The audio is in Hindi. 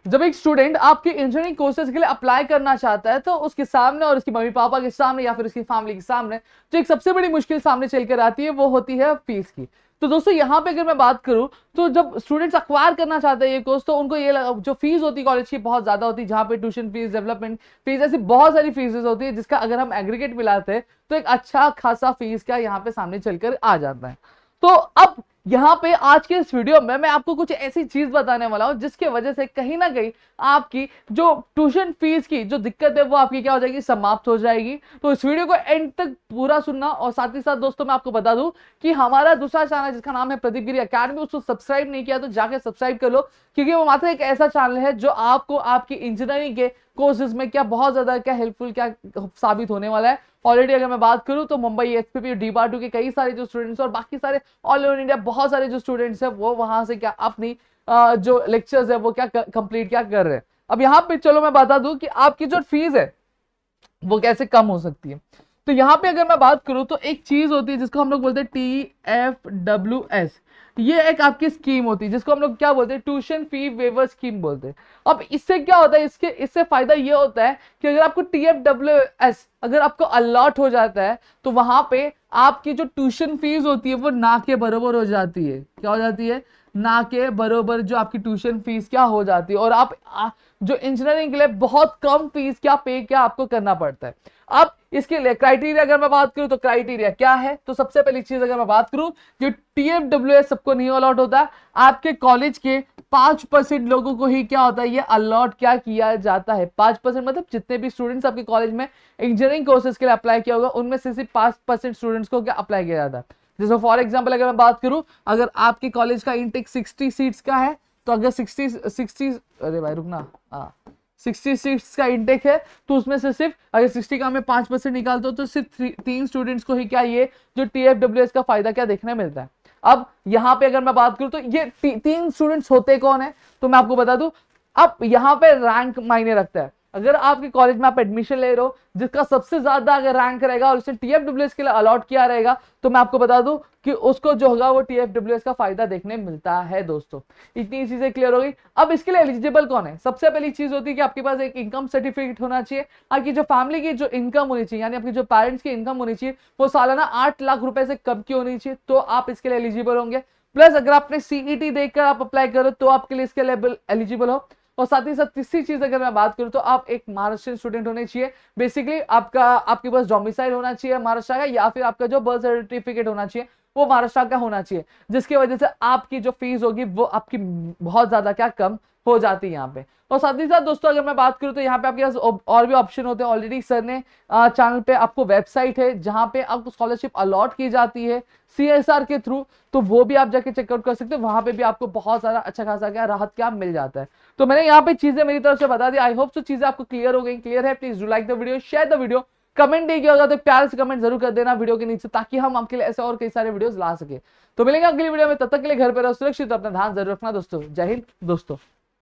जब एक स्टूडेंट आपके इंजीनियरिंग कोर्सेज के लिए अप्लाई करना चाहता है तो उसके सामने और उसकी मम्मी पापा के सामने या फिर उसकी फैमिली के सामने जो एक सबसे बड़ी मुश्किल सामने चलकर आती है वो होती है फीस की। तो दोस्तों यहाँ पे अगर मैं बात करूं तो जब स्टूडेंट्स अक्वायर करना चाहते हैं ये कोर्स तो उनको ये जो फीस होती है कॉलेज की बहुत ज्यादा होती है, जहाँ पे ट्यूशन फीस, डेवलपमेंट फीस, ऐसी बहुत सारी फीसेस होती है जिसका अगर हम एग्रीगेट मिलाते हैं तो एक अच्छा खासा फीस का यहाँ पे सामने चलकर आ जाता है। तो अब यहाँ पे आज के इस वीडियो में मैं आपको कुछ ऐसी चीज बताने वाला हूं जिसके वजह से कहीं ना कहीं आपकी जो ट्यूशन फीस की जो दिक्कत है वो आपकी क्या हो जाएगी, समाप्त हो जाएगी। तो इस वीडियो को एंड तक पूरा सुनना। और साथ ही साथ दोस्तों मैं आपको बता दूं कि हमारा दूसरा चैनल जिसका नाम है प्रदीप गिरी अकेडमी, उसको सब्सक्राइब नहीं किया तो जाके सब्सक्राइब कर लो, क्योंकि वो मात्र एक ऐसा चैनल है जो आपको आपकी इंजीनियरिंग के कोर्सेज में क्या बहुत ज्यादा क्या हेल्पफुल क्या साबित होने वाला है। ऑलरेडी अगर मैं बात करूं तो मुंबई एचपीपी डी2 के कई सारे जो स्टूडेंट्स और बाकी सारे ऑल ओवर इंडिया बहुत सारे जो स्टूडेंट्स हैं वो वहां से क्या अपनी जो लेक्चर्स है वो क्या कंप्लीट क्या कर रहे हैं। अब यहाँ पे चलो मैं बता दूं कि आपकी जो फीस है वो कैसे कम हो सकती है। तो यहाँ पे अगर मैं बात करूं तो एक चीज होती है जिसको हम लोग बोलते हैं TFWS। ये एक आपकी स्कीम होती है जिसको हम लोग क्या बोलते हैं, ट्यूशन फी वेवर स्कीम बोलते हैं। अब इससे क्या होता है, इससे फायदा ये होता है कि अगर आपको TFWS अगर आपको अलॉट हो जाता है तो वहां पे आपकी जो ट्यूशन फीस होती है वो ना के बराबर हो जाती है। क्या हो जाती है, ना के बराबर जो आपकी ट्यूशन फीस क्या हो जाती है। और आप जो इंजीनियरिंग के लिए बहुत कम फीस क्या पे क्या आपको करना पड़ता है। अब इसके लिए क्राइटेरिया अगर मैं बात करूं तो क्राइटेरिया क्या है, तो सबसे पहली चीज अगर मैं बात करूं जो TFWS सबको नहीं अलॉट होता, आपके कॉलेज के 5% लोगों को ही क्या होता है ये अलॉट क्या किया जाता है। 5% मतलब जितने भी स्टूडेंट्स आपके कॉलेज में इंजीनियरिंग कोर्सेज के लिए अप्लाई किया होगा उनमें से सिर्फ 5% स्टूडेंट्स को क्या अप्लाई किया जाता है। जैसे फॉर एग्जाम्पल अगर मैं बात करूं, अगर आपके कॉलेज का इंटेक 60 सीट्स का है तो अगर 60 अरे भाई रुकना, 60 सीट्स का इंटेक है तो उसमें से सिर्फ अगर 60 का में 5% निकालते हो तो सिर्फ 3 स्टूडेंट्स को ही क्या ये जो TFWS का फायदा क्या देखने मिलता है। अब यहाँ पे अगर मैं बात करूं तो ये 3 स्टूडेंट्स होते कौन है तो मैं आपको बता दूं। अब यहाँ पे रैंक मायने रखता है। अगर आपके कॉलेज में आप एडमिशन ले रहे हो जिसका सबसे ज्यादा अगर रैंक रहेगा और उसने TFWS के लिए अलॉट किया रहेगा तो मैं आपको बता दूं कि उसको जो होगा वो TFWS का फायदा देखने मिलता है। दोस्तों इतनी चीजें क्लियर हो गई। अब इसके लिए एलिजिबल कौन है, सबसे पहली चीज होती है कि आपके पास एक इनकम सर्टिफिकेट होना चाहिए। आपकी जो फैमिली की जो इनकम होनी चाहिए यानी आपकी जो पेरेंट्स की इनकम होनी चाहिए वो सालाना 8 लाख रुपए से कम की होनी चाहिए तो आप इसके लिए एलिजिबल होंगे। प्लस अगर आपने CET देखकर आप अप्लाई करो तो आपके लिए इसके लिए एलिजिबल हो। और साथ ही साथ तीसरी चीज अगर मैं बात करूं तो आप एक महाराष्ट्रियन स्टूडेंट होने चाहिए। बेसिकली आपके पास डोमिसाइल होना चाहिए महाराष्ट्र का, या फिर आपका जो बर्थ सर्टिफिकेट होना चाहिए वो महाराष्ट्र का होना चाहिए, जिसकी वजह से आपकी जो फीस होगी वो आपकी बहुत ज्यादा क्या कम हो जाती है यहाँ पे। और साथ ही साथ दोस्तों अगर मैं बात करूं तो यहाँ पे आपके पास और भी ऑप्शन होते हैं। ऑलरेडी सर ने चैनल पे आपको वेबसाइट है जहां पे आपको स्कॉलरशिप अलॉट की जाती है CSR के थ्रू, तो वो भी आप जाके चेकआउट कर सकते हो। वहां पे भी आपको बहुत सारा अच्छा खासा क्या राहत क्या मिल जाता है। तो मैंने यहाँ पे चीजें मेरी तरफ से बता दी। आई होप सो चीजें आपको क्लियर हो गई। क्लियर है, please do like the video, share the video, comment नहीं किया होगा तो प्यार से कमेंट जरूर कर देना वीडियो के नीचे ताकि हम आपके लिए ऐसे और कई सारे वीडियोस ला सके। तो मिलेंगे अगली वीडियो में, तब तक के लिए घर पे रहो सुरक्षित, अपना ध्यान जरूर रखना दोस्तों। जय हिंद दोस्तों।